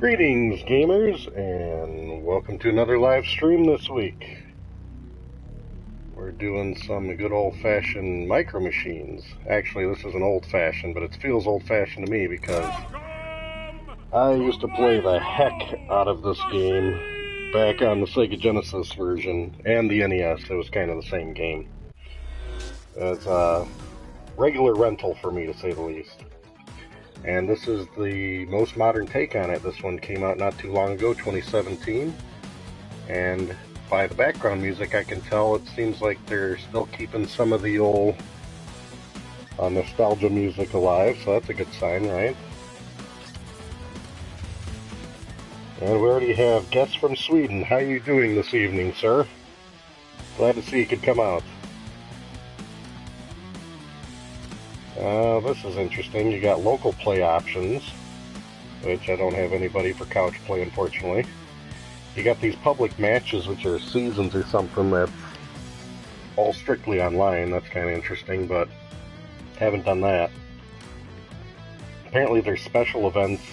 Greetings, gamers, and welcome to another live stream this week. We're doing some good old-fashioned micro machines. Actually, this isn't old-fashioned, but it feels old-fashioned to me because I used to play the heck out of this game back on the Sega Genesis version and the NES. It was kind of the same game. It's a regular rental for me, to say the least. And this is the most modern take on it. This one came out not too long ago, 2017. And by the background music, I can tell it seems like they're still keeping some of the old nostalgia music alive, so that's a good sign, right? And we already have guests from Sweden. How are you doing this evening, sir? Glad to see you could come out. This is interesting. You got local play options, which I don't have anybody for couch play, unfortunately. You got these public matches, which are seasons or something that's all strictly online. That's kind of interesting, but haven't done that. Apparently there's special events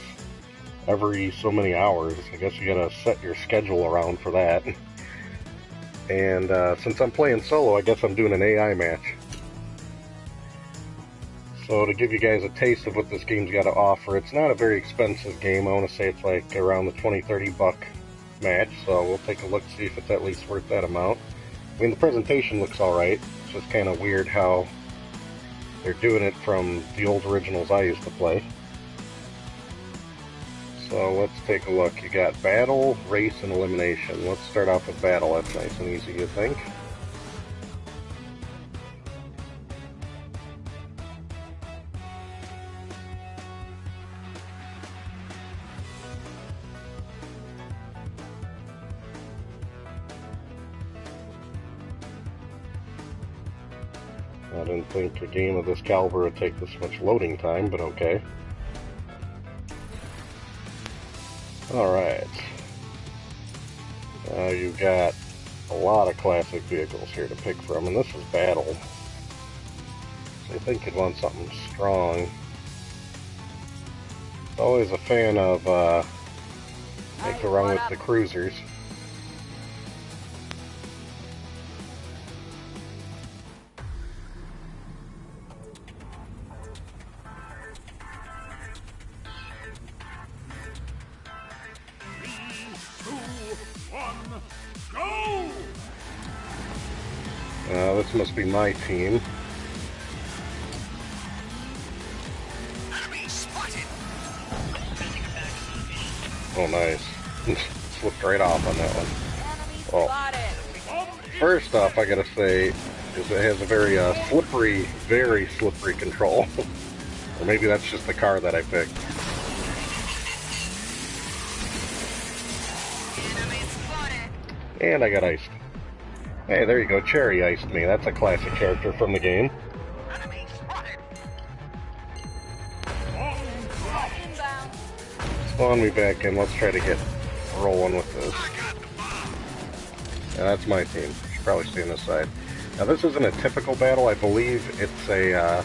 every so many hours. I guess you gotta set your schedule around for that. And since I'm playing solo, I guess I'm doing an AI match. So to give you guys a taste of what this game's got to offer, it's not a very expensive game. I want to say it's like around the 20-30 buck match, so we'll take a look, see if it's at least worth that amount. I mean, the presentation looks alright. It's just kind of weird how they're doing it from the old originals I used to play. So let's take a look. You got battle, race, and elimination. Let's start off with battle. That's nice and easy, you think? I didn't think a game of this caliber would take this much loading time, but okay. Alright. You've got a lot of classic vehicles here to pick from, and this is battle. So I think you'd want something strong. Always a fan of make a run with the cruisers. This must be my team. Oh, nice. Slipped right off on that one. Well, first off, I gotta say, is it has a very very slippery control. Or maybe that's just the car that I picked. And I got iced. Hey, there you go, Cherry iced me. That's a classic character from the game. Spawn me back in. Let's try to get rolling with this. Yeah, that's my team. Should probably stay on this side. Now, this isn't a typical battle. I believe it's a,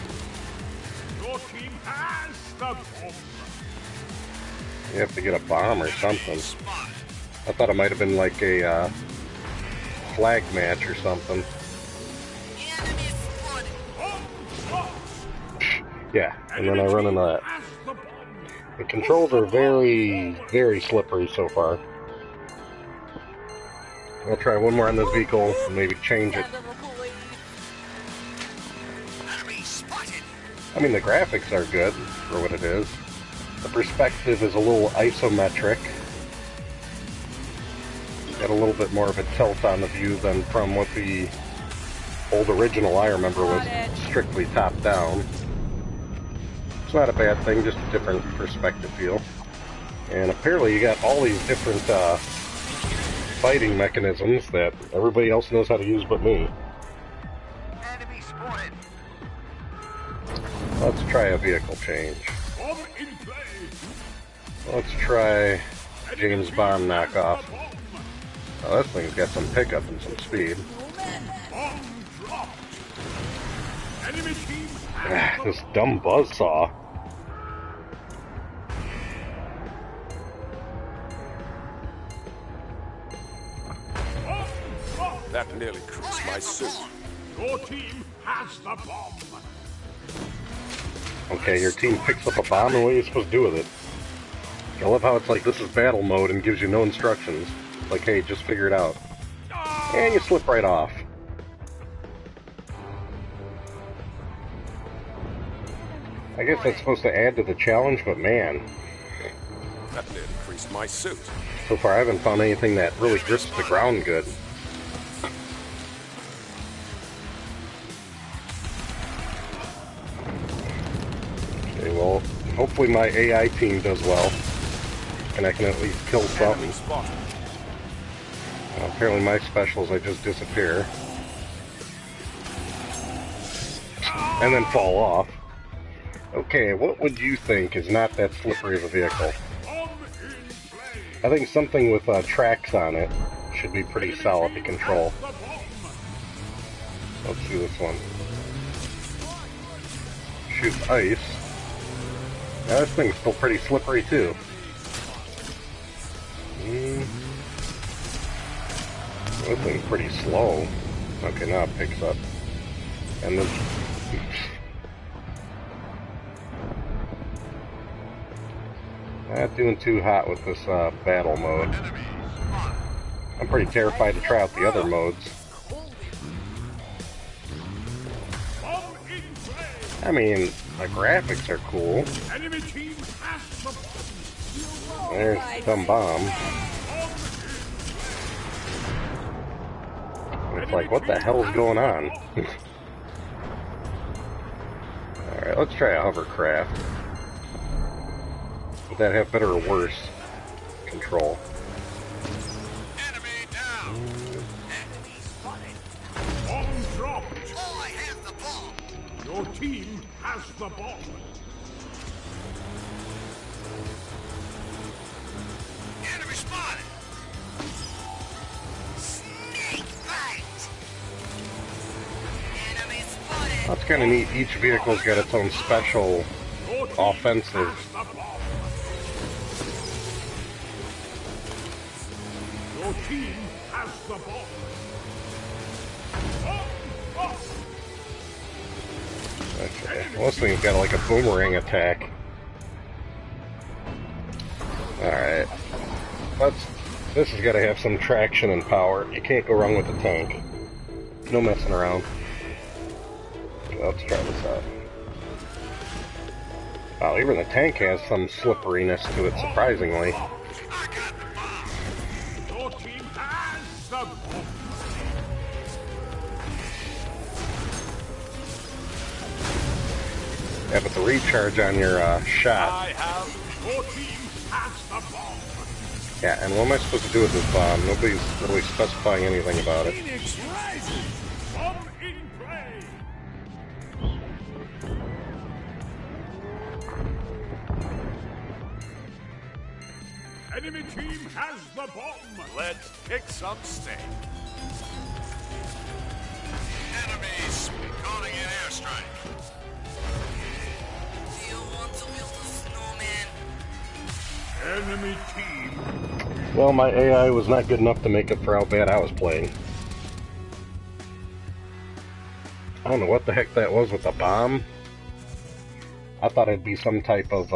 you have to get a bomb or something. I thought it might have been like a, flag match or something. Yeah, and then I run into that. The controls are very, very slippery so far. I'll try one more on this vehicle and maybe change it. I mean, the graphics are good for what it is. The perspective is a little isometric. Got a little bit more of a tilt on the view than from what the old original I remember was strictly top down. It's not a bad thing, just a different perspective feel. And apparently you got all these different fighting mechanisms that everybody else knows how to use but me. Let's try a vehicle change. Let's try James Bond knockoff. Oh, this thing's got some pickup and some speed. This dumb buzzsaw. That nearly creased my suit. Your team has the bomb. Okay, your team picks up a bomb, and what are you supposed to do with it? I love how it's like, this is battle mode, and gives you no instructions. Like, hey, just figure it out. And you slip right off. I guess that's supposed to add to the challenge, but man. That nearly creased my suit. So far, I haven't found anything that really grips the ground good. Okay, well, hopefully my AI team does well, and I can at least kill something. Apparently my specials, I just disappear. And then fall off. Okay, what would you think is not that slippery of a vehicle? I think something with tracks on it should be pretty solid to control. Let's see this one. Shoots ice. Now this thing's still pretty slippery too. This thing's pretty slow. Okay, now it picks up. And then... Not doing too hot with this battle mode. I'm pretty terrified to try out the other modes. I mean, the graphics are cool. There's the dumb bomb. It's like, what the hell is going on? Alright, let's try a hovercraft. Would that have better or worse control? Enemy down. Enemy spotted. Bomb dropped. I have the bomb. Your team has the bomb. Enemy spotted. Snake bite. Enemy spotted. That's kind of neat. Each vehicle's got its own special offensive. Your team has the ball. Okay, well, this thing's got like a boomerang attack. Alright. This has got to have some traction and power. You can't go wrong with the tank. No messing around. Okay, let's try this out. Wow, even the tank has some slipperiness to it, surprisingly. Yeah, but the recharge on your shot. Yeah, and what am I supposed to do with this bomb? Nobody's really specifying anything about it. Enemy team has the bomb. Let's kick some steak. Enemies calling in airstrike. Do you want to build a snowman? Enemy team. Well, my AI was not good enough to make up for how bad I was playing. I don't know what the heck that was with the bomb. I thought it'd be some type of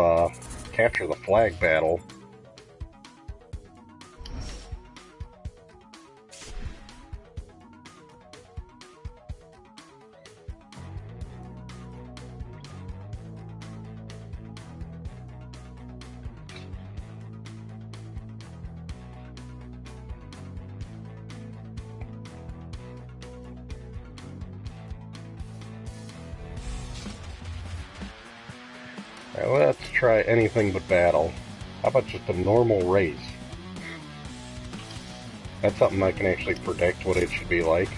capture the flag battle. Alright, let's try anything but battle. How about just a normal race? That's something I can actually predict what it should be like.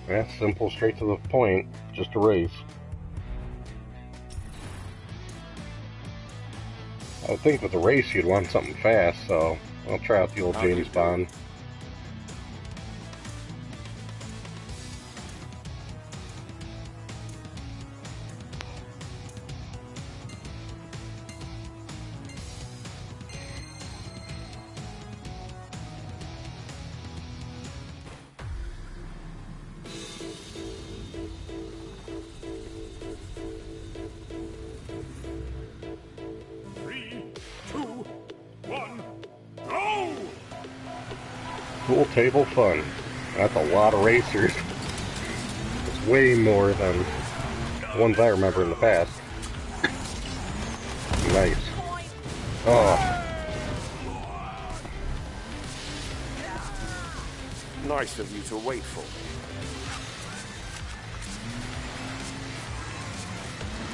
Yeah, simple, straight to the point, just a race. I would think with the race you'd want something fast, so I'll try out the old James Bond. Pool table fun. That's a lot of racers. It's way more than the ones I remember in the past. Nice. Oh. Nice of you to wait for me.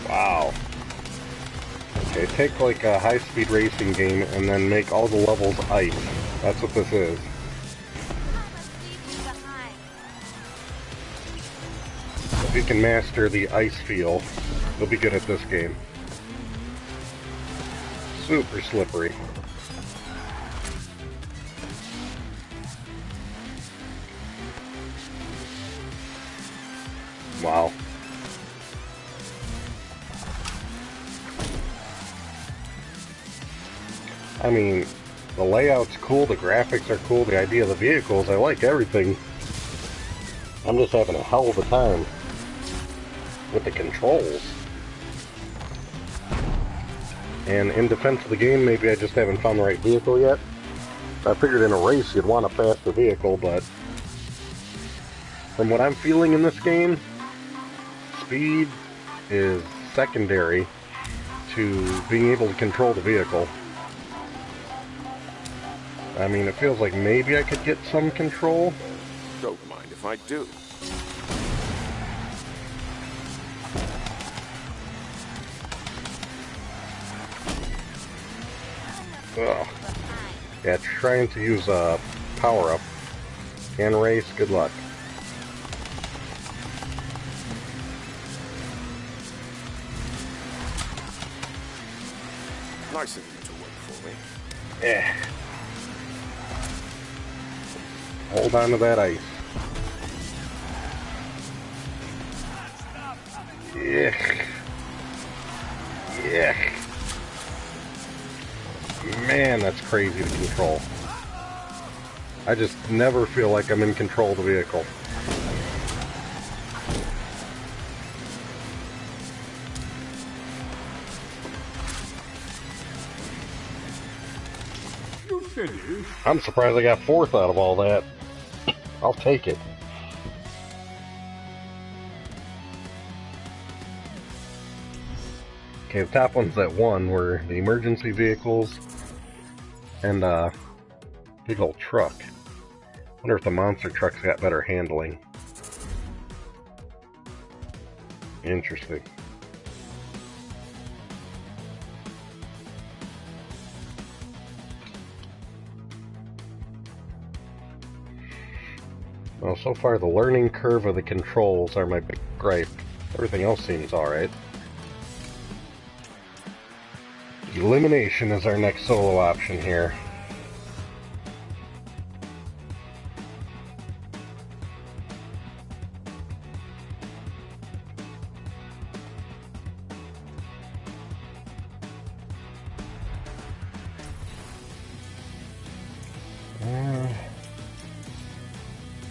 Wow. Okay, take like a high-speed racing game and then make all the levels ice. That's what this is. If you can master the ice feel, you'll be good at this game. Super slippery. Wow. I mean, the layout's cool, the graphics are cool, the idea of the vehicles, I like everything. I'm just having a hell of a time with the controls. And in defense of the game, maybe I just haven't found the right vehicle yet. I figured in a race you'd want a faster vehicle, but from what I'm feeling in this game, speed is secondary to being able to control the vehicle. I mean, it feels like maybe I could get some control. Don't mind if I do. Ugh. Yeah, trying to use a power-up and race, good luck. Nice of you to wait for me. Yeah. Hold on to that ice. Yuck. Yuck. Man, that's crazy to control. I just never feel like I'm in control of the vehicle. You finished? I'm surprised I got fourth out of all that. I'll take it. Okay, the top ones that won were the emergency vehicles and big old truck. Wonder if the monster truck's got better handling. Interesting. Well, so far the learning curve of the controls are my big gripe. Everything else seems alright. Elimination is our next solo option here.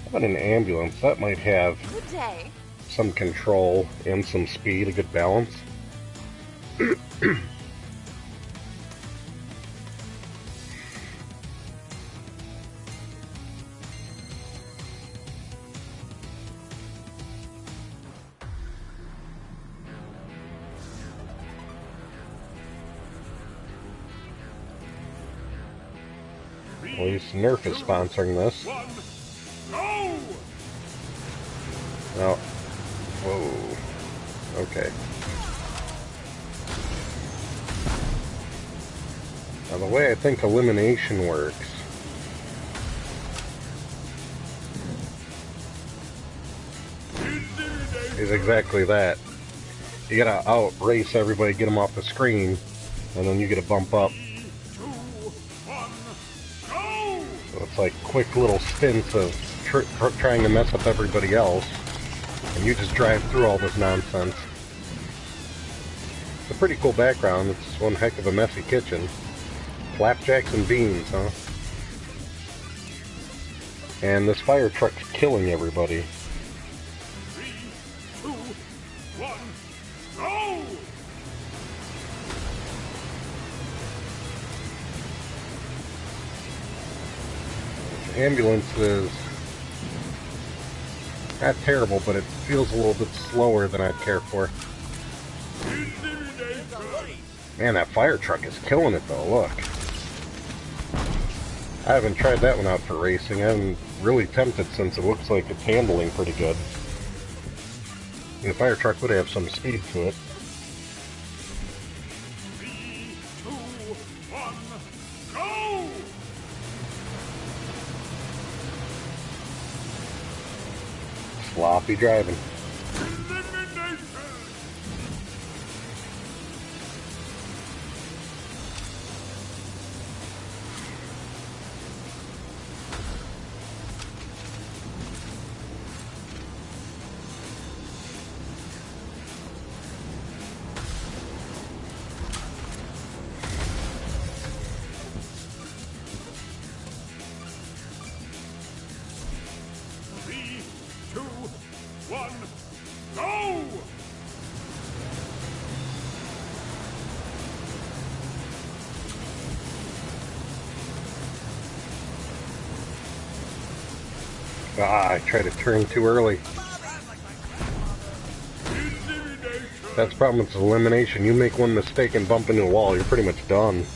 How about an ambulance? That might have some control and some speed, a good balance. At least Nerf is sponsoring this. One, go! Oh. Whoa. Okay. Now the way I think elimination works is exactly that. You gotta outrace everybody, get them off the screen, and then you get a bump up. 3, 2, 1, go! So it's like quick little stints of trying to mess up everybody else, and you just drive through all this nonsense. It's a pretty cool background. It's one heck of a messy kitchen. Flapjacks and beans, huh? And this fire truck's killing everybody. 3, 2, 1, go! ambulance is not terrible, but it feels a little bit slower than I'd care for. Man, that fire truck is killing it though, look. I haven't tried that one out for racing. I'm really tempted since it looks like it's handling pretty good. The fire truck would have some speed to it. 3, 2, 1, go! Sloppy driving. Elimination! Three, two, one, go! Ah, I tried to turn too early. Elimination! That's the problem with elimination. You make one mistake and bump into a wall, you're pretty much done.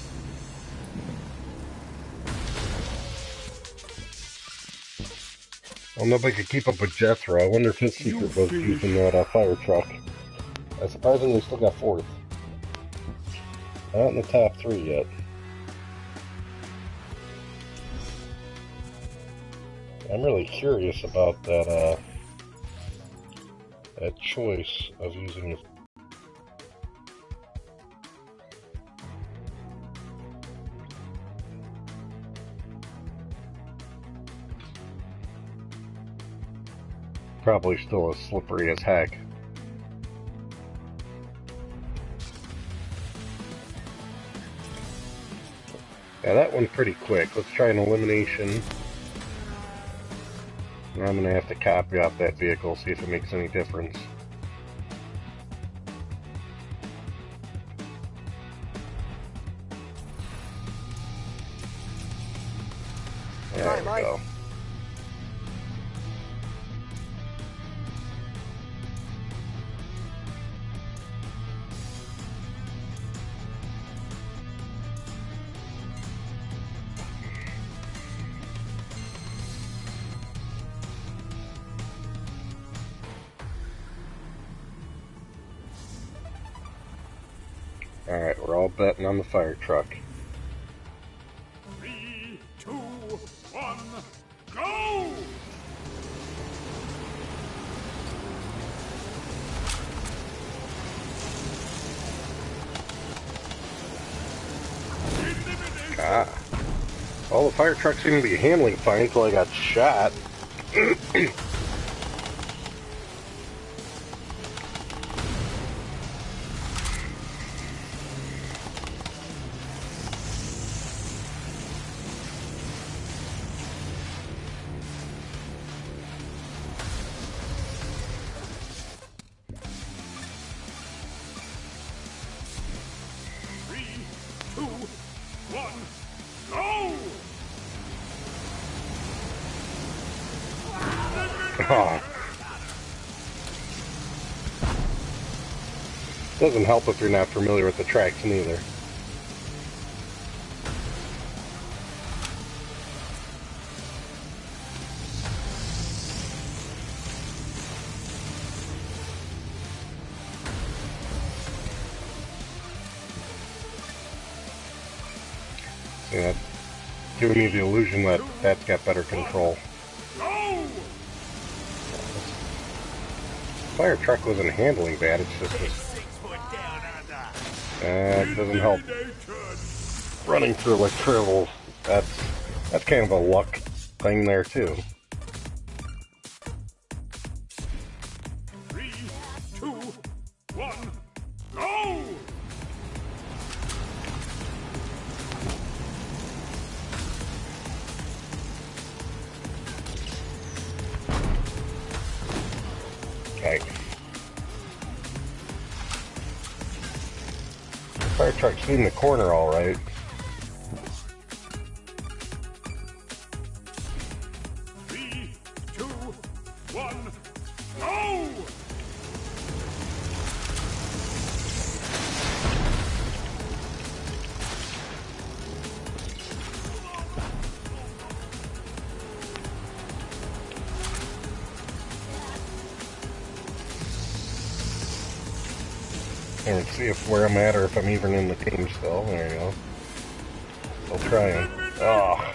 Well, nobody could keep up with Jethro. I wonder if his secret was using that fire truck. I surprisingly still got 4th. Not in the top 3 yet. I'm really curious about that that choice of using the probably still as slippery as heck. Yeah, that one's pretty quick. Let's try an elimination. I'm gonna have to copy out that vehicle, see if it makes any difference. There we go. Alright, we're all betting on the fire truck. 3, 2, 1, go! Elimination! Ah. Well, the fire truck seemed to be handling fine until I got shot. Three, two, one, go! Oh. Doesn't help if you're not familiar with the tracks neither. Yeah, giving me the illusion that that's got better control. Go! Fire truck wasn't handling bad, it's just this. It doesn't help. Running through like travel, that's kind of a luck thing there too. 3, 2, 1, go! Okay. Fire truck's in the corner all right. one, go! And let's see if where I'm at or if I'm even in the game still. There you go. I'll try and... Oh.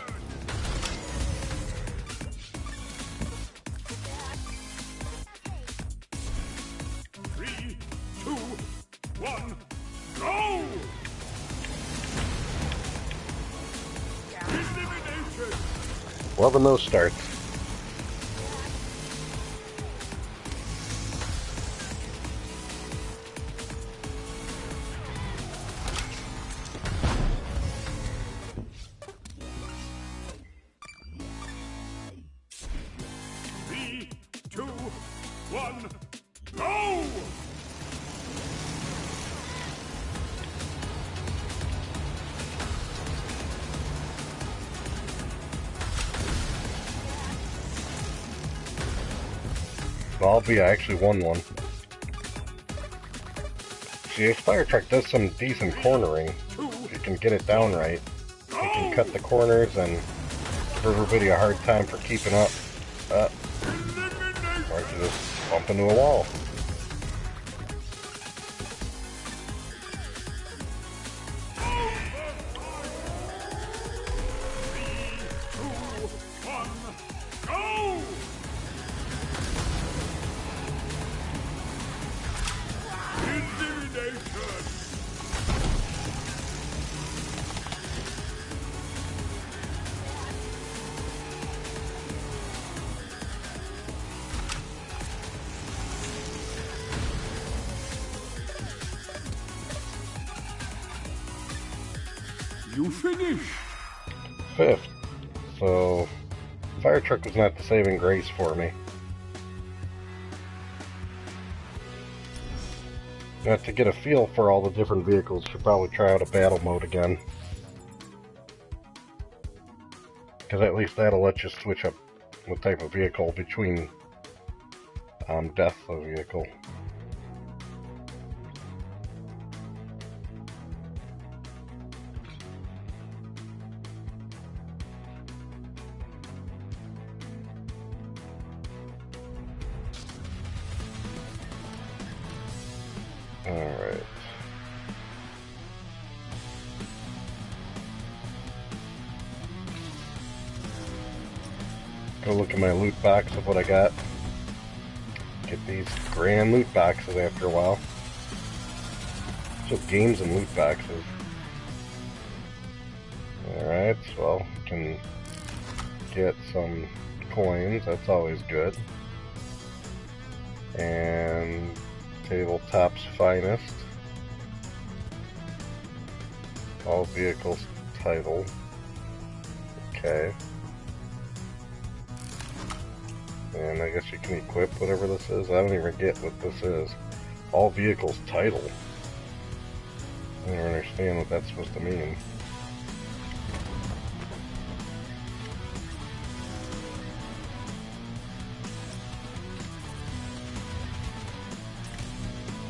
Three, two, one, go! Elimination! Loving those starts. Three, two, one, go! Well, I actually won one. See, this fire truck does some decent cornering. If you can get it down right, you can cut the corners and give everybody a hard time for keeping up. Or you just bump into a wall. You finish. 5th. So, fire truck was not the saving grace for me. Now, to get a feel for all the different vehicles, should probably try out a battle mode again. Because at least that'll let you switch up what type of vehicle between death of vehicle. Alright. Go look at my loot box of what I got. Get these grand loot boxes after a while. Just games and loot boxes. Alright, well, can get some coins, that's always good. And Tabletop's Finest. All vehicles title. Okay. And I guess you can equip whatever this is. I don't even get what this is. All vehicles title. I don't understand what that's supposed to mean.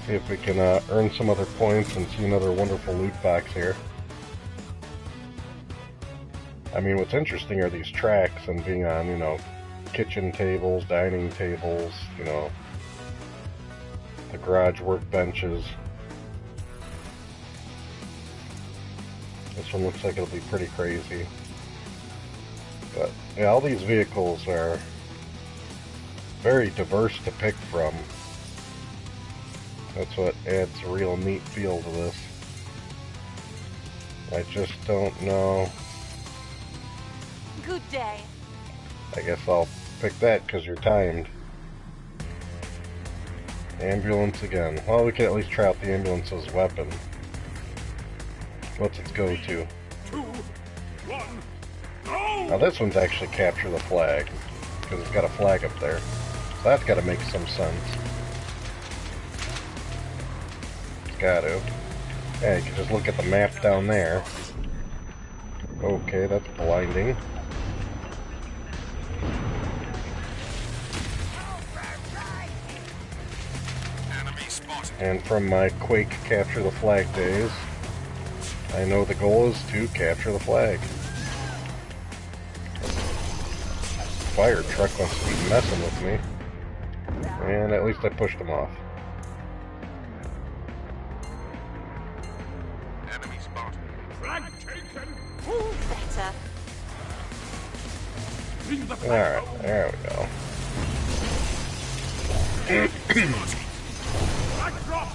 See if we can earn some other points and see another wonderful loot box here. I mean, what's interesting are these tracks and being on, you know, kitchen tables, dining tables, you know, the garage workbenches. This one looks like it'll be pretty crazy. But, yeah, all these vehicles are very diverse to pick from. That's what adds a real neat feel to this. I just don't know. Good day. I guess I'll pick that because you're timed. Ambulance again. Well, we can at least try out the ambulance's weapon. What's its go-to? 2, 1, go! Now this one's actually capture the flag, because it's got a flag up there. So that's got to make some sense. It's got to. Yeah, you can just look at the map down there. Okay, that's blinding. And from my Quake capture the flag days, I know the goal is to capture the flag. Fire truck wants to be messing with me. And at least I pushed him off. Enemy spotted. Flag taken. Better. Bring the flag Alright, there we go. Flag drop.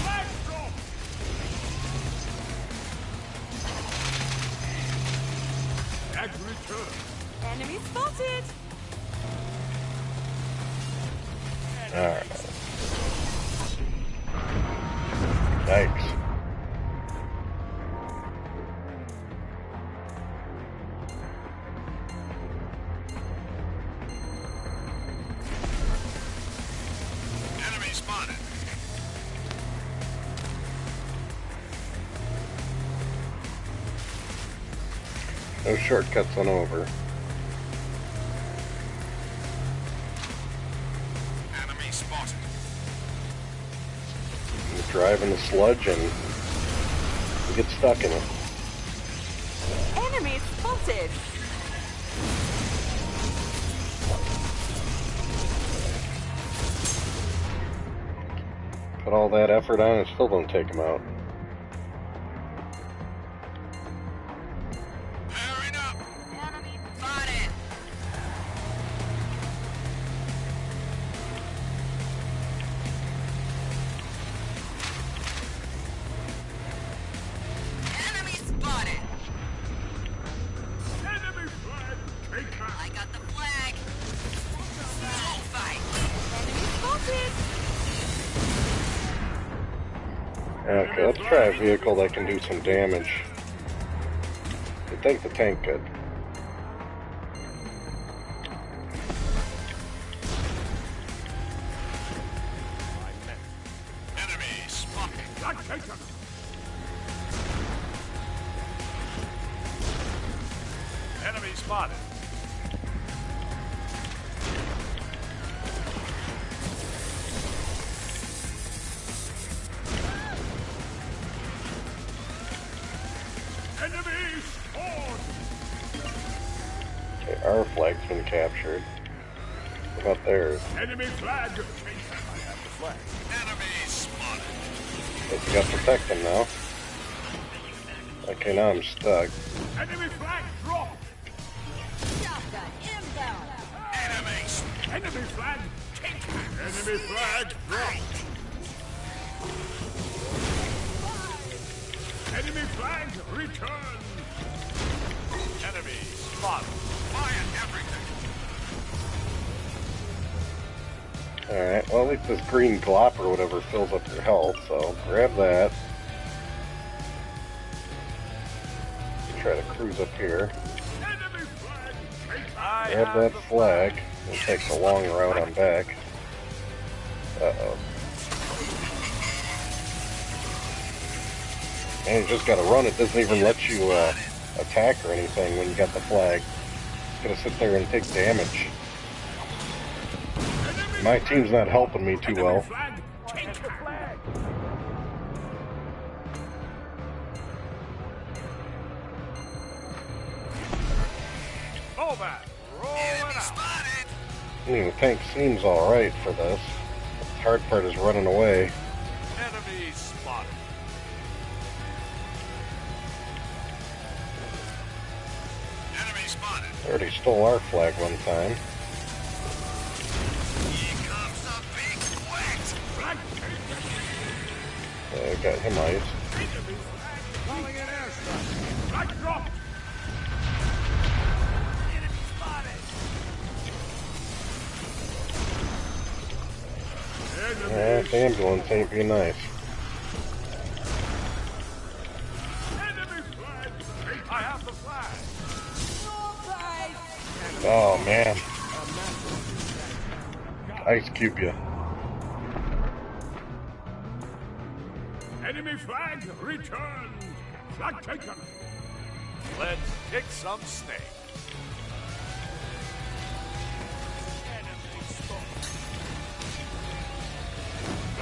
Flag drop. Flag return. Enemy spotted. Alright. Yikes. Enemy spotted. No shortcuts on over. Enemy spotted. You drive in the sludge and you get stuck in it. Enemy spotted. Put all that effort on and still don't take them out. Powering up. Enemy spotted. Enemy spotted. Enemy flag taken. I got the flag. Full fight. Enemy spotted. Okay, let's try a vehicle that can do some damage. I think the tank could. Enemy spotted. Flag taken. Enemy spotted. Enemy spawned. Okay, our flag's been captured. What about theirs? Enemy flag taken. Enemy spotted. But we got to protect them now. Okay, now I'm stuck. Enemy flag dropped. Shotgun inbound. Enemy spotted. Enemy flag taken. Enemy flag dropped. Enemy flag returned. Enemy spotted. Fire everything. Alright, well at least this green glop or whatever fills up your health, so grab that. Try to cruise up here. Enemy flag taken. Grab that flag. We'll take the long route on back. Uh-oh. And you just gotta run. It doesn't even let you attack or anything when you got the flag. You gotta sit there and take damage. My team's not helping me too well. Flag take the flag. Over. Roll it out. I mean, the tank seems alright for this. The hard part is running away. Enemy spotted. Enemy spotted. I already stole our flag one time. Here comes the big wet. Flag taken. I got him ice. Enemy flag calling an airstrike. Flag dropped. Enemy spotted. The ambulance ain't being nice. Enemy flag taken. I have the flag. Oh man. Ice cube ya. Enemy flag returned. Flag taken. Let's kick some snake. Enemy spotted.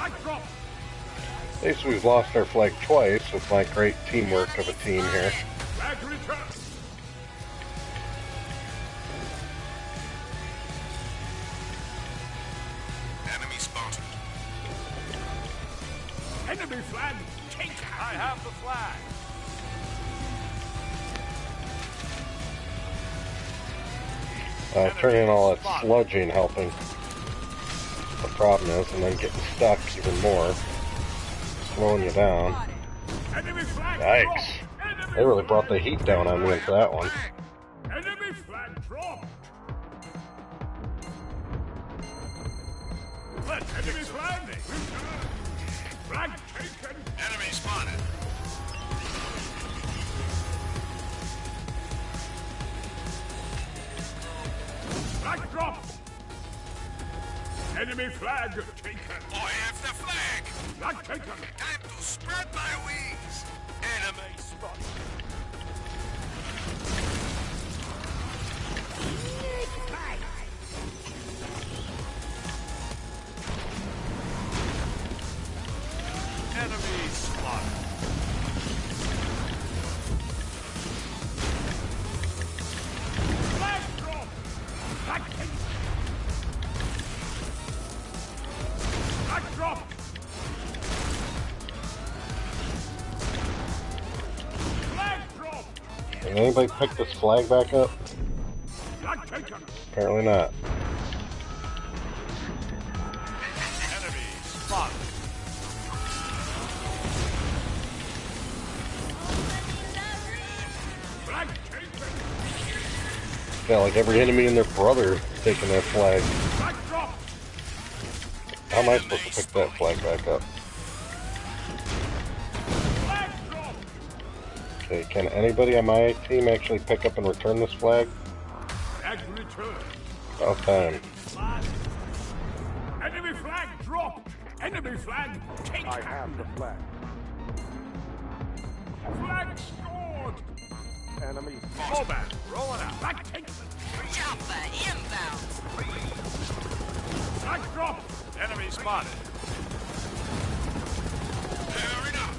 At least we've lost our flag twice with my great teamwork of a team here. Flag return. Enemy spotted. Enemy flag taken. I have the flag. Turning all that sludging helping. The problem is, and then getting stuck even more. Slowing you down. Enemy flag Yikes. dropped. They really brought the heat down on me for that one. Enemy flag dropped. Enemy flag returned. Flag taken. Enemy spotted. Flag dropped. Enemy flag taken. I have the flag. Flag taken. Time to spread my wings. Enemy spotted. Enemy spotted. Flag dropped. Flag taken. Flag dropped. Flag dropped. Can anybody pick this flag back up? Flag taken. Apparently not. Enemy spotted. Flag taken. Yeah, like every enemy and their brother taking that flag. Flag dropped. How am I supposed to pick that flag back up? Flag dropped. Okay, can anybody on my team actually pick up and return this flag? Flag returned. About time. Enemy flag dropped. Enemy flag taken. I have the flag. Flag scored. Enemy Bowman rolling out. Flag taken. Chopper inbound. Flag dropped. Enemy spotted. Fair enough.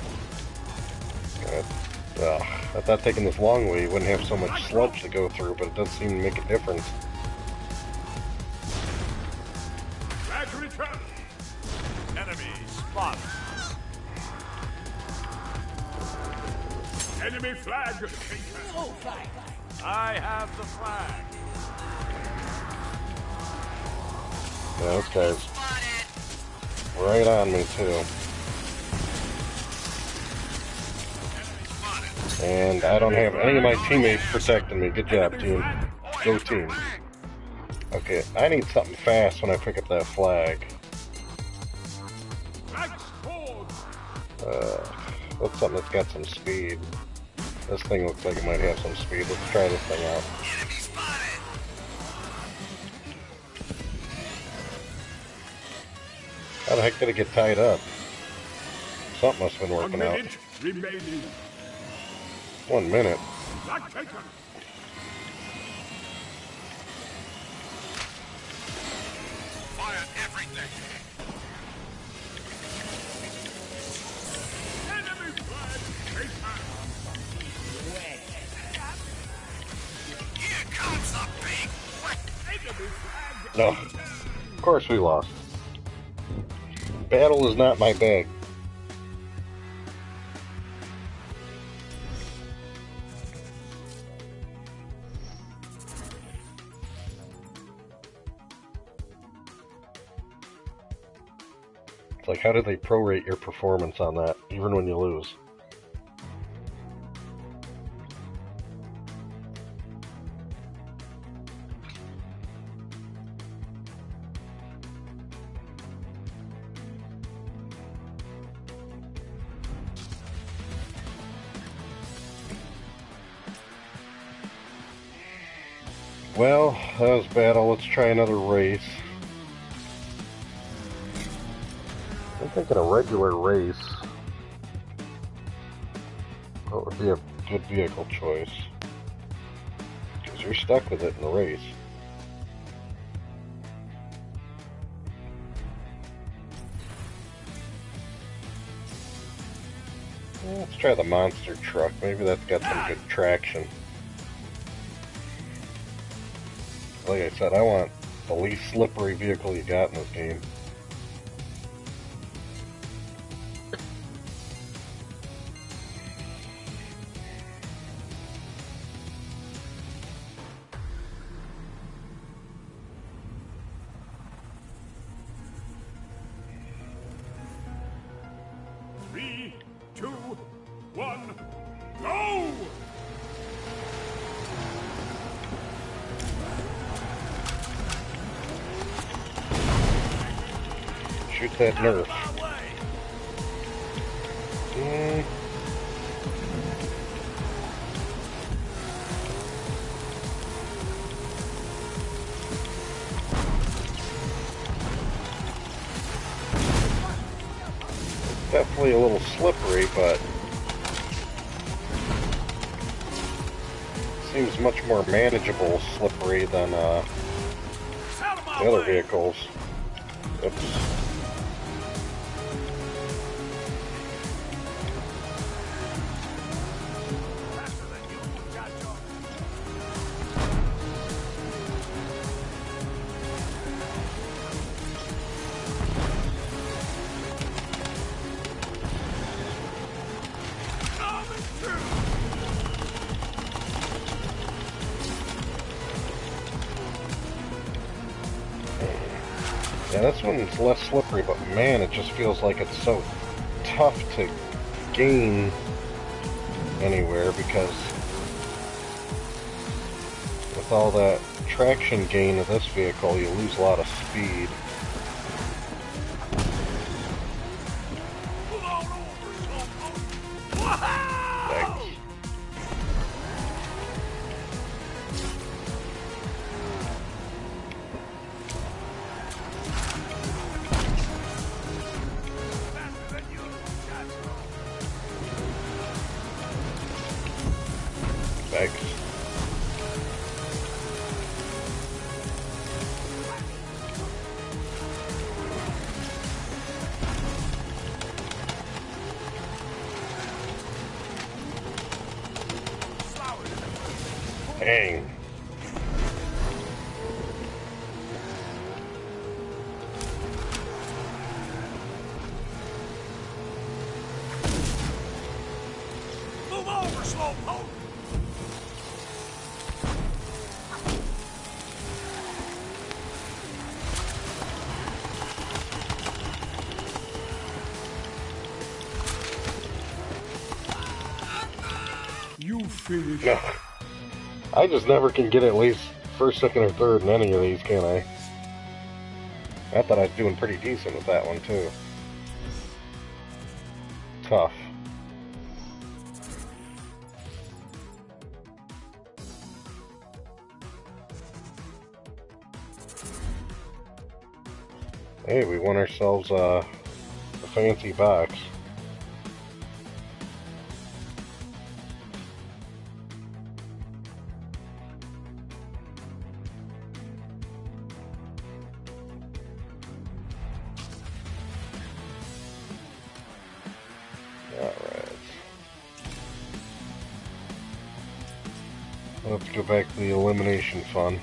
I thought taking this long way you wouldn't have so much sludge to go through, but it does seem to make a difference. Flag returned. Enemy spotted. Enemy flag taken. I have the flag. Yeah, those guys Spotted. right on me too. Enemy spotted. And I don't have any of my teammates protecting me. Good job, team. Go team. Okay, I need something fast when I pick up that flag. Flag scored. What's something that's got some speed? This thing looks like it might have some speed. Let's try this thing out. Enemy spotted. How the heck did it get tied up? Something must have been 1 working out. minute remaining. 1 minute. Flag taken. Fire everything. Enemy flag taken. Here comes the big whack. Enemy flag No. Of course we lost. Battle is not my bag. It's like, how do they prorate your performance on that, even when you lose? Well, that was battle. Let's try another race. I'm thinking a regular race. What would be a good vehicle choice? Because you're stuck with it in the race. Let's try the monster truck. Maybe that's got some good traction. Like I said, I want the least slippery vehicle you got in this game. Three, two, one, go! Shoot that nerf. Definitely a little slippery, but seems much more manageable slippery than the other vehicles. Oops. Yeah, this one's less slippery, but man, it just feels like it's so tough to gain anywhere because with all that traction gain of this vehicle, you lose a lot of speed. Thanks. Thanks. Dang. Move over, slowpoke! You finished. No. I just never can get at least first, second, or third in any of these, can I? I thought I was doing pretty decent with that one, too. Tough. Hey, we won ourselves a fancy box. Alright. Let's go back to the elimination fun.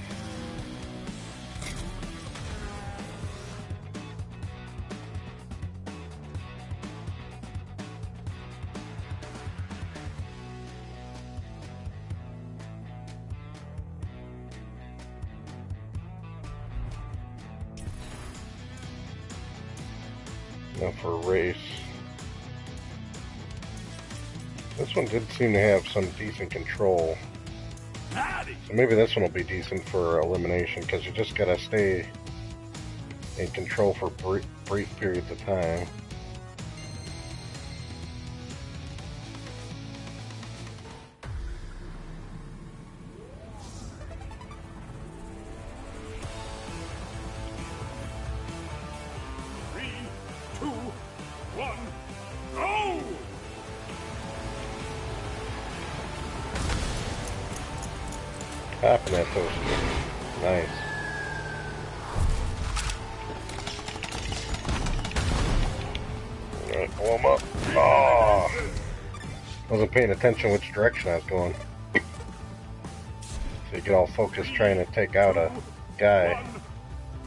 Now for a race. This one did seem to have some decent control. So maybe this one will be decent for elimination, because you just gotta stay in control for brief periods of time. Popping that toaster. Nice. Alright, blow him up. Oh. Wasn't paying attention which direction I was going. So you get all focused trying to take out a guy.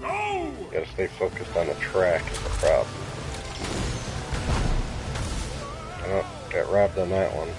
You gotta stay focused on the track is the problem. Oh, got robbed on that one.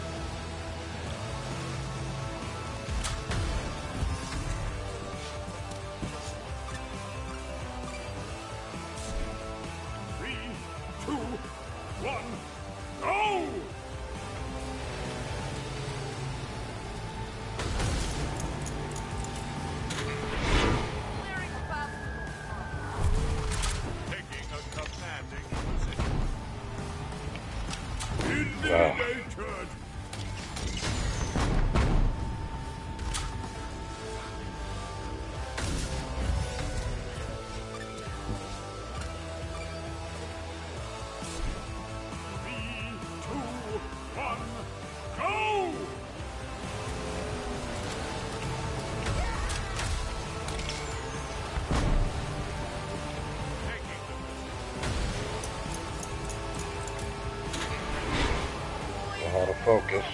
How to focus.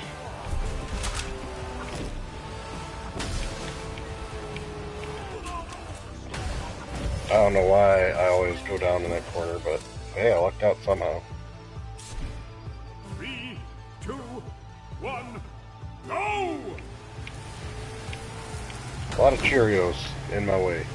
I don't know why I always go down in that corner, but hey, I lucked out somehow. 3, 2, 1, go! A lot of Cheerios in my way.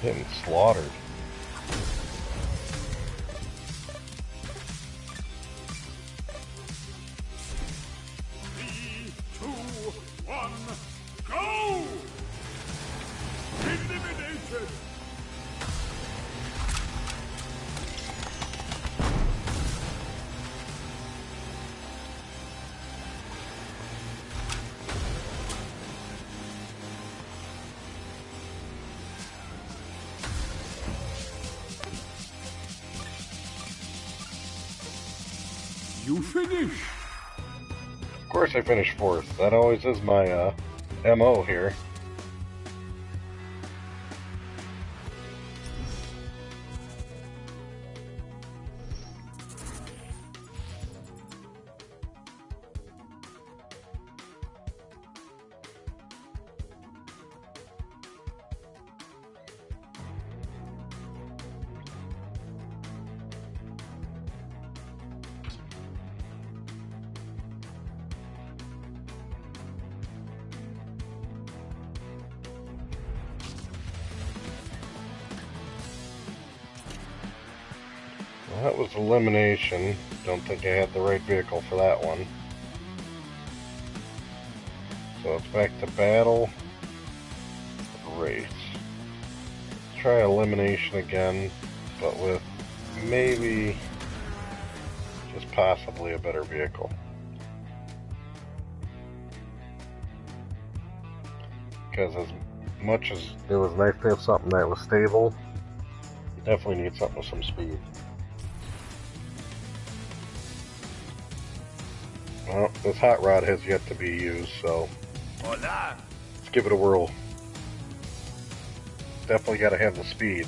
Getting slaughtered. You finish. Of course I finished fourth. That always is my MO here. Well, that was elimination. Don't think I had the right vehicle for that one. So it's back to battle, race. Let's try elimination again, but with maybe just possibly a better vehicle. Because as much as it was nice to have something that was stable, you definitely need something with some speed. Well, this hot rod has yet to be used, so Hola. let's give it a whirl. Definitely got to have the speed.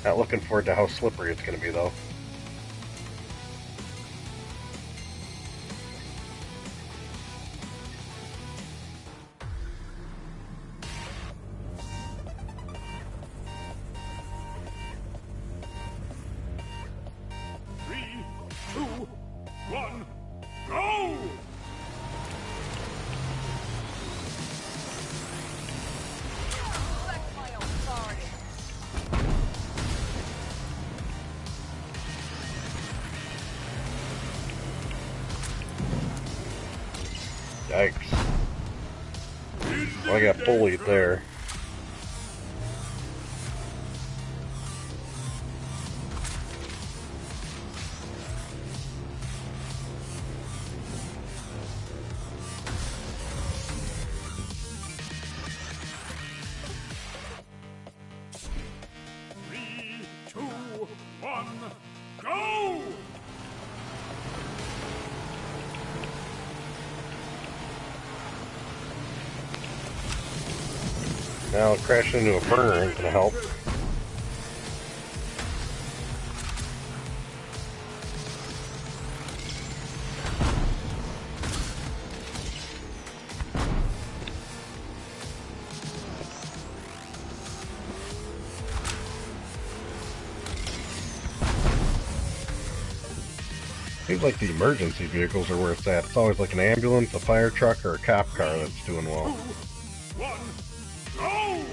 Not looking forward to how slippery it's going to be, though. one, go! Respect my authority. Yikes. Well, I got bullied there. Three, two, one, go! Now crashing into a burner ain't gonna help. Seems like the emergency vehicles are where it's at. It's always like an ambulance, a fire truck, or a cop car that's doing well. 2, 1, go!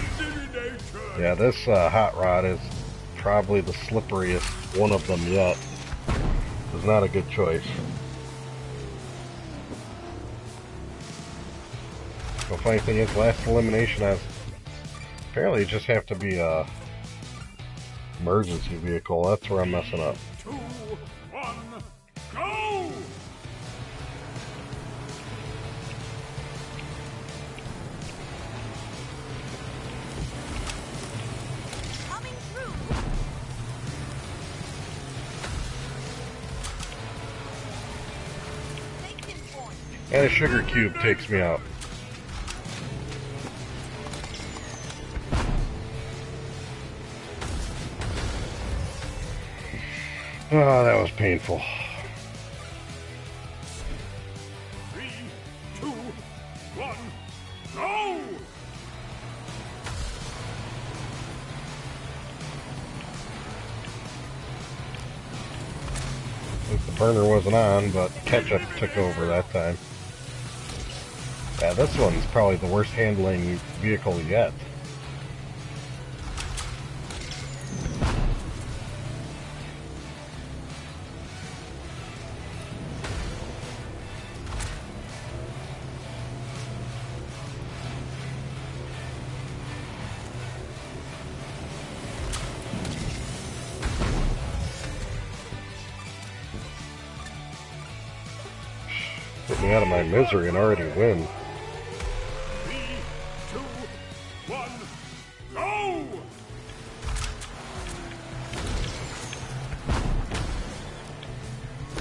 Eliminator! Yeah, this hot rod is probably the slipperiest one of them yet. It's not a good choice. The funny thing is, last elimination, apparently you just have to be a emergency vehicle. That's where I'm messing up. 2, 1, go! Coming through. Taking point. And a sugar cube takes me out. Oh, that was painful. 3, 2, 1, go! At least the burner wasn't on, but ketchup took over that time. Yeah, this one's probably the worst handling vehicle yet. Get me out of my misery and already win. 3, 2, 1, go!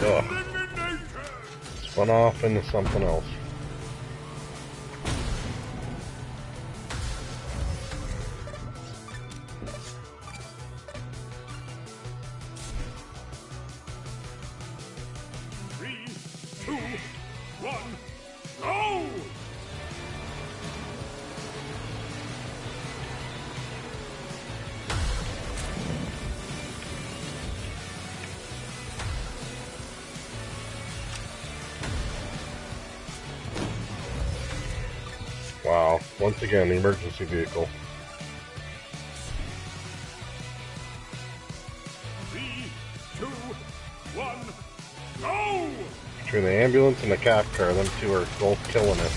Ugh, Eliminator! spun off into something else. Three, two, one, go! Wow, once again, the emergency vehicle. 3, 2, 1, go! Between the ambulance and the cop car, them two are both killing it.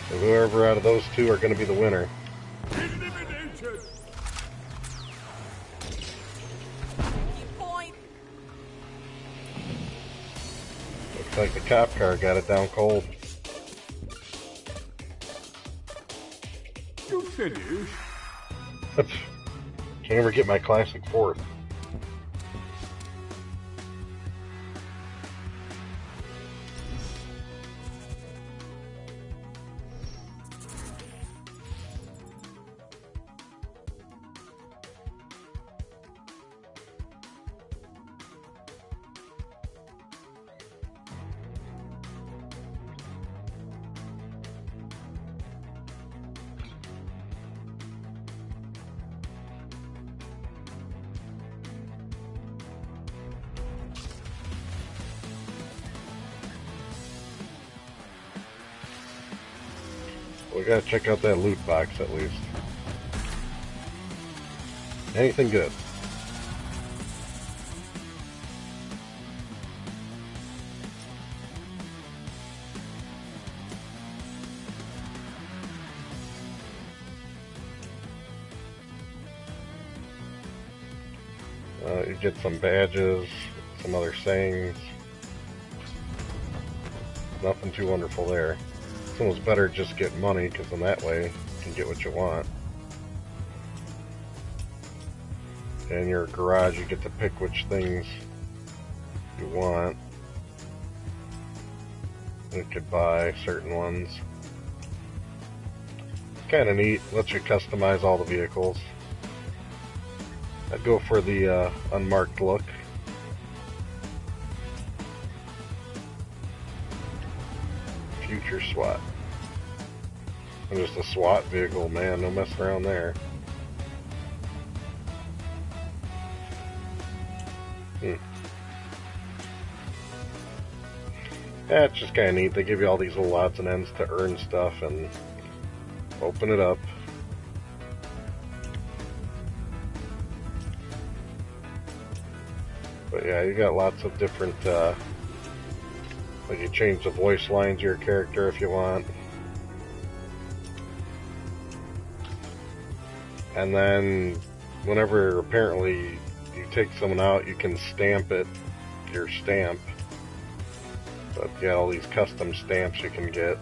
So whoever out of those two are going to be the winner. Eliminated! Taking point. Looks like the cop car got it down cold. You finished? Can't ever get my classic fourth. We gotta check out that loot box at least. Anything good? You get some badges, some other sayings. Nothing too wonderful there. It's almost better just get money, because in that way you can get what you want. In your garage you get to pick which things you want. You could buy certain ones. Kinda neat, lets you customize all the vehicles. I'd go for the unmarked look. Future SWAT. I'm just a SWAT vehicle, man. No messing around there. Yeah, it's just kind of neat. They give you all these little odds and ends to earn stuff and open it up. But yeah, you got lots of different, like you change the voice lines of your character if you want. And then, whenever apparently you take someone out, you can stamp it, your stamp. So you got all these custom stamps you can get.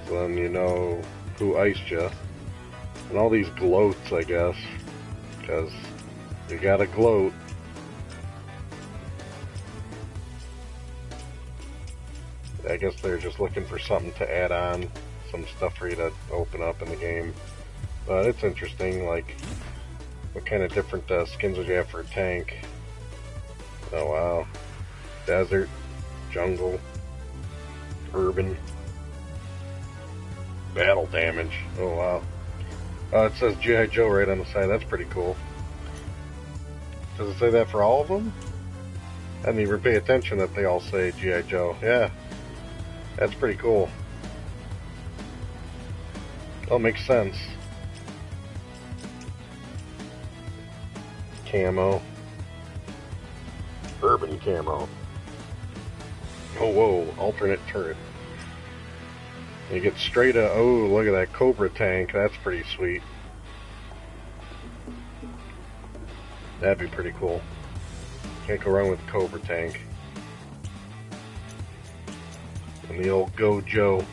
So then you know who iced you. And all these gloats, I guess, because you got a gloat. I guess they're just looking for something to add on, some stuff for you to open up in the game. But it's interesting, like, what kind of different skins would you have for a tank? Oh wow. Desert, jungle, urban, battle damage. Oh wow. It says G.I. Joe right on the side. That's pretty cool. Does it say that for all of them? I didn't even pay attention that they all say G.I. Joe. Yeah. That's pretty cool. Well, makes sense. Camo. Urban camo. Oh, whoa. Alternate turret. You get straight up. Oh, look at that Cobra tank. That's pretty sweet. That'd be pretty cool. Can't go wrong with the Cobra tank. And the old Go Joe.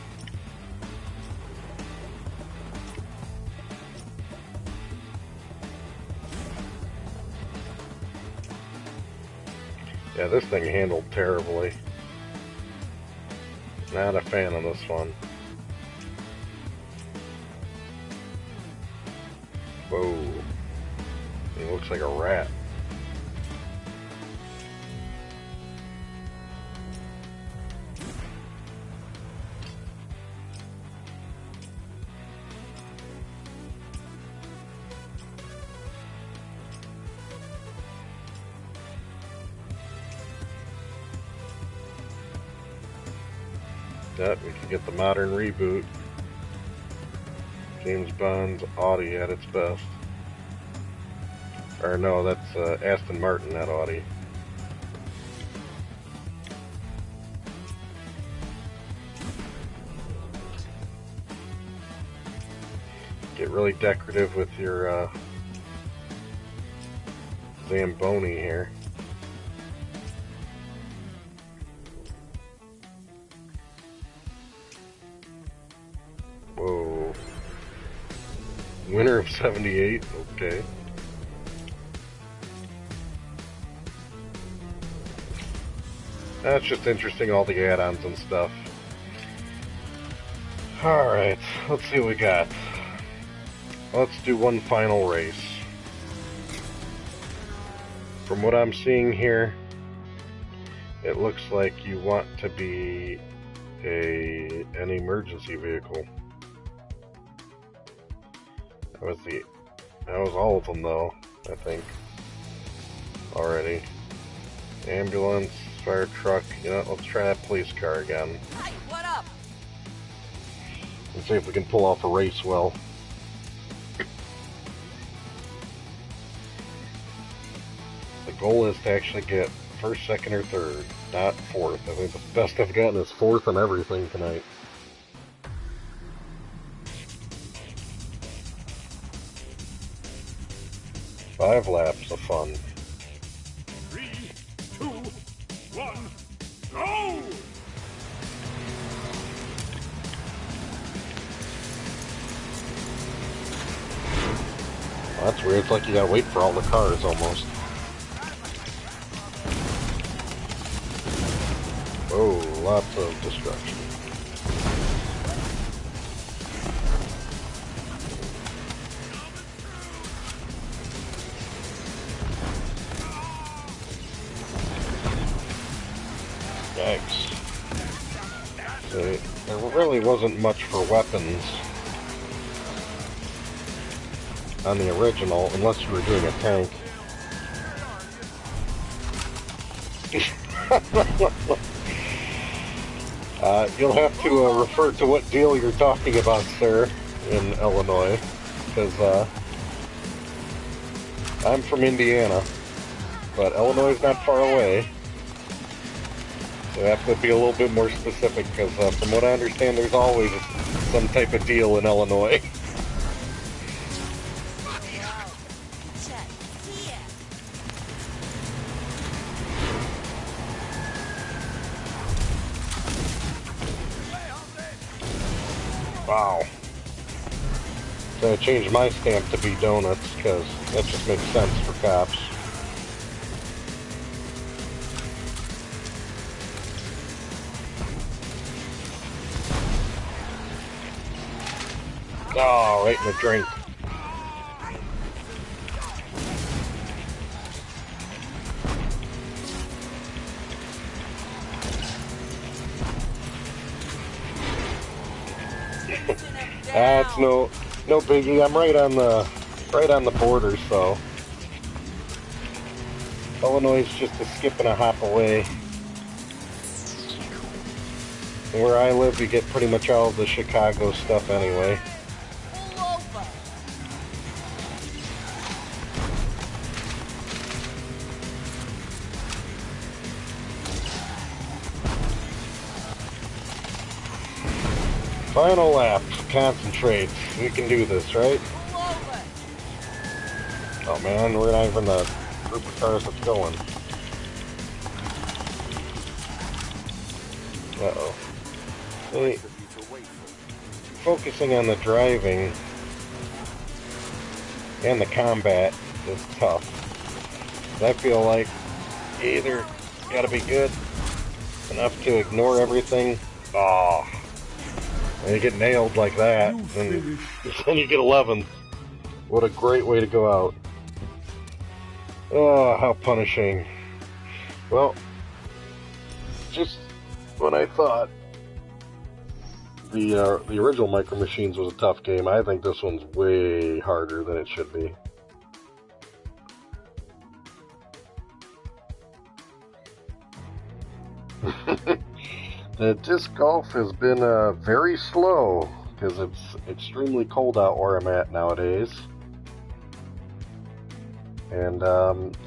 Yeah, this thing handled terribly. Not a fan of this one. Whoa. He looks like a rat. Yep, we can get the modern reboot. James Bond's Audi at its best. Or no, that's Aston Martin, not Audi. Get really decorative with your Zamboni here. Whoa. Winner of 78, okay. That's just interesting, all the add-ons and stuff. Alright, let's see what we got. Let's do one final race. From what I'm seeing here, it looks like you want to be an emergency vehicle. That was all of them though, I think. Already. Ambulance, fire truck, you know, let's try that police car again. Hey, what up? see if we can pull off a race well. The goal is to actually get first, second, or third, not fourth. I think the best I've gotten is fourth on everything tonight. Five laps of fun. 3, 2, 1, go! Well, that's weird. It's like you gotta wait for all the cars almost. Oh, lots of destruction. Yikes. See, there really wasn't much for weapons on the original, unless you were doing a tank. You'll have to refer to what deal you're talking about, sir, in Illinois, because I'm from Indiana, but Illinois is not far away. So I have to be a little bit more specific, because from what I understand, there's always some type of deal in Illinois. Wow. So I changed my stamp to be donuts, because that just makes sense for cops. Oh, right in the drink. That's no biggie. I'm right on the border, so Illinois is just a skip and a hop away. And where I live, you get pretty much all the Chicago stuff anyway. Final lap. Concentrate. We can do this, right? Oh man, we're not even the group of cars that's going. Uh-oh. See, focusing on the driving and the combat is tough. I feel like you either gotta be good enough to ignore everything. Oh. And you get nailed like that, and then you get 11th. What a great way to go out. Oh, how punishing. Well, just when I thought the original Micro Machines was a tough game, I think this one's way harder than it should be. The disc golf has been very slow because it's extremely cold out where I'm at nowadays. And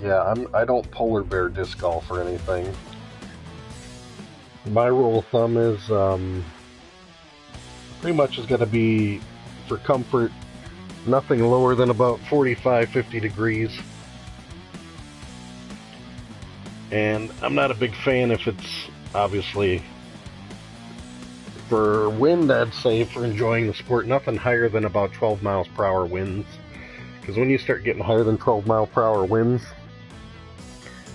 yeah, I don't polar bear disc golf or anything. My rule of thumb is pretty much is going to be, for comfort, nothing lower than about 45-50 degrees. And I'm not a big fan if it's obviously for wind. I'd say for enjoying the sport, nothing higher than about 12 miles per hour winds. Because when you start getting higher than 12 mile per hour winds,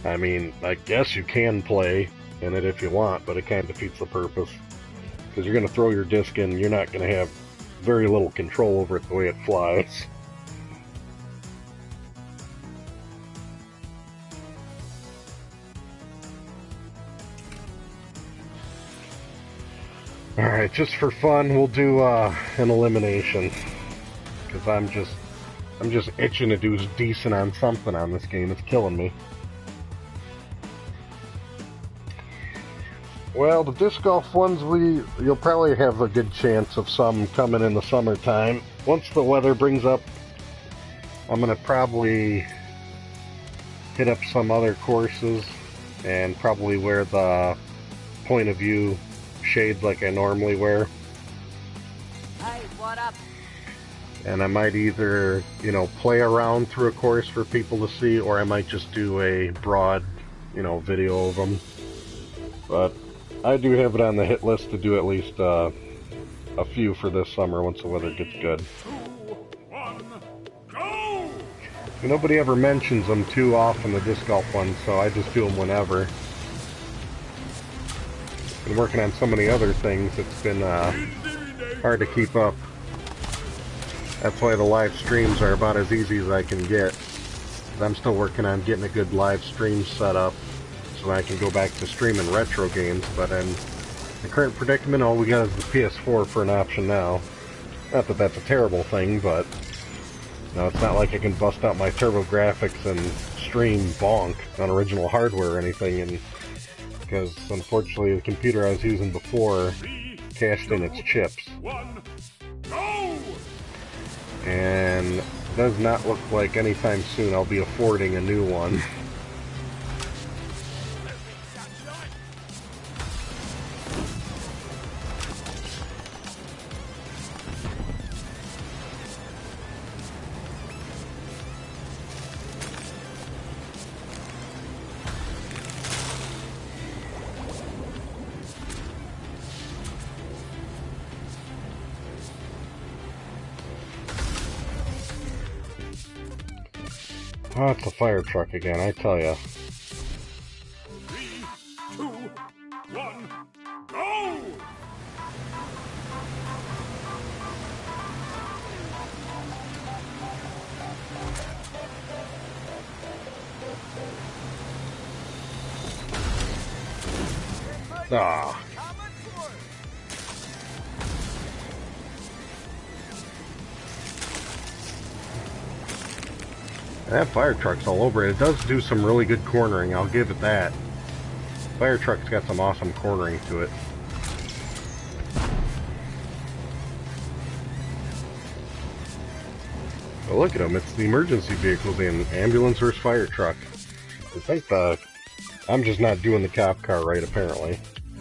I mean, I guess you can play in it if you want, but it kind of defeats the purpose. Because you're going to throw your disc in, you're not going to have very little control over it the way it flies. Alright, just for fun, we'll do an elimination. Because I'm just itching to do decent on something on this game. It's killing me. Well, the disc golf ones, you'll probably have a good chance of some coming in the summertime. Once the weather brings up, I'm gonna probably hit up some other courses and probably wear the point of view shades like I normally wear. Hey, what up? And I might either, you know, play around through a course for people to see, or I might just do a broad, you know, video of them. But I do have it on the hit list to do at least a few for this summer once the weather gets good. 2, 1, go! Nobody ever mentions them too often, the disc golf ones, so I just do them whenever. Been working on so many other things, it's been hard to keep up. That's why the live streams are about as easy as I can get. I'm still working on getting a good live stream set up so I can go back to streaming retro games, but in the current predicament, all we got is the PS4 for an option now. Not that that's a terrible thing, but no, it's not like I can bust out my TurboGrafx and stream bonk on original hardware or anything, and because unfortunately the computer I was using before cashed in its chips. 1, go! And does not look like anytime soon I'll be affording a new one. Oh, it's a fire truck again, I tell ya. 3, 2, 1, go! Ah. That fire truck's all over it. It does do some really good cornering, I'll give it that. Fire truck's got some awesome cornering to it. But look at them, it's the emergency vehicles and ambulance versus fire truck. I think I'm just not doing the cop car right, apparently.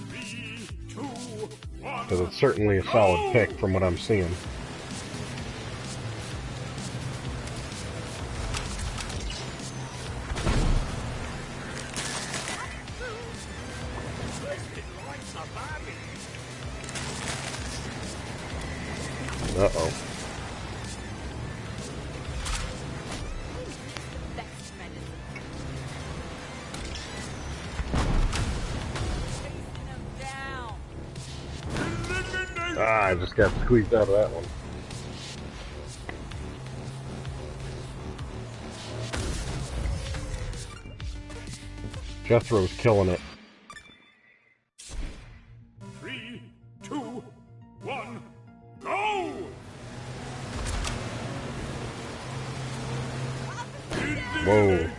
3, 2, 1, Because it's certainly a solid pick from what I'm seeing. Uh-oh. That's tremendous. Chasing him down. Ah, I just got squeezed out of that one. Jethro's killing it. 3, 2, 1, go! Whoa.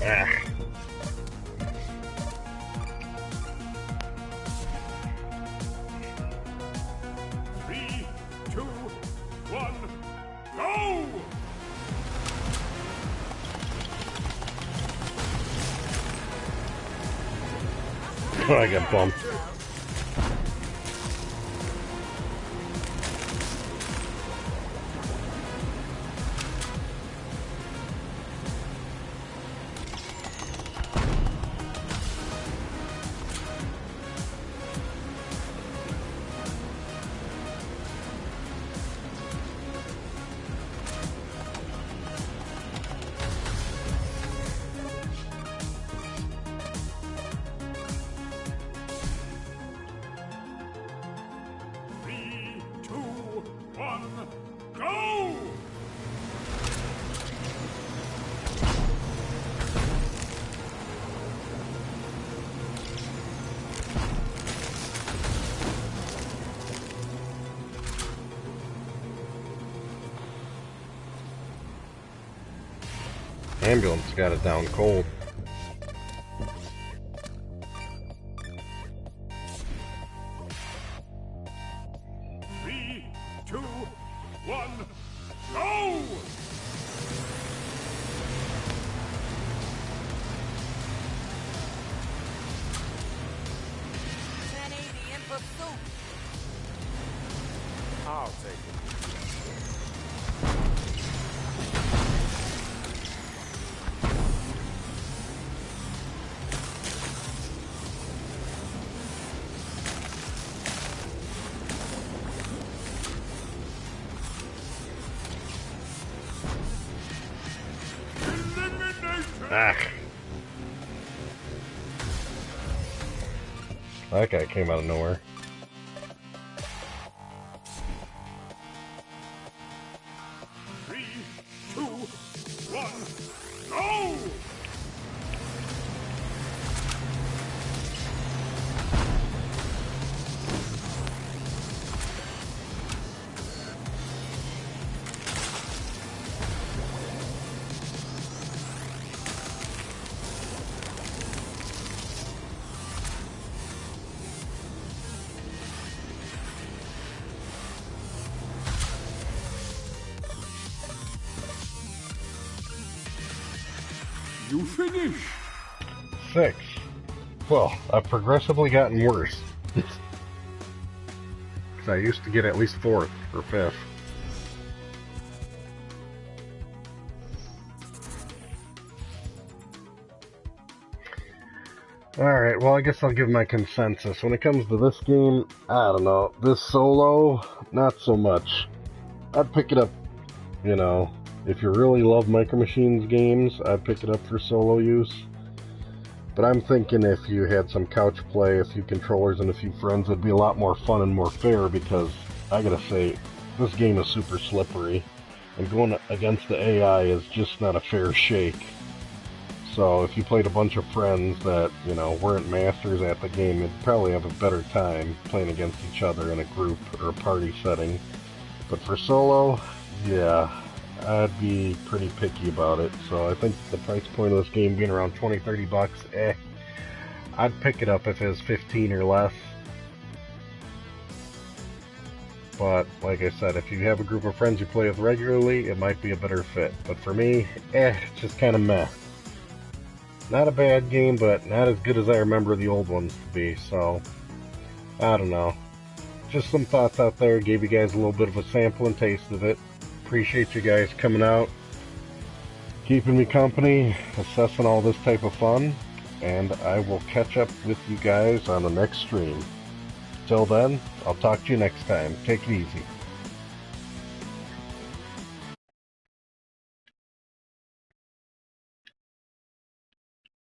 Ah. Three, two, one, go! I got bumped. Go! Ambulance got it down cold. Three, two, one, go! 1080 in pursuit. I'll take it. Ah. That guy came out of nowhere. Three, two, one, go! You finish. 6. Well, I've progressively gotten worse. Because I used to get at least 4th or 5th. Alright, well I guess I'll give my consensus. When it comes to this game, I don't know. This solo, not so much. I'd pick it up, you know, if you really love Micro Machines games, I'd pick it up for solo use. But I'm thinking if you had some couch play, a few controllers, and a few friends, it'd be a lot more fun and more fair, because I gotta say, this game is super slippery, and going against the AI is just not a fair shake. So if you played a bunch of friends that, you know, weren't masters at the game, you'd probably have a better time playing against each other in a group or a party setting. But for solo, yeah, I'd be pretty picky about it. So I think the price point of this game being around 20-30 bucks, I'd pick it up if it was 15 or less. But like I said, if you have a group of friends you play with regularly, it might be a better fit. But for me, it's just kind of meh. Not a bad game, but not as good as I remember the old ones to be, so I don't know. Just some thoughts out there, gave you guys a little bit of a sample and taste of it. Appreciate you guys coming out, keeping me company, assessing all this type of fun, and I will catch up with you guys on the next stream. Till then, I'll talk to you next time. Take it easy.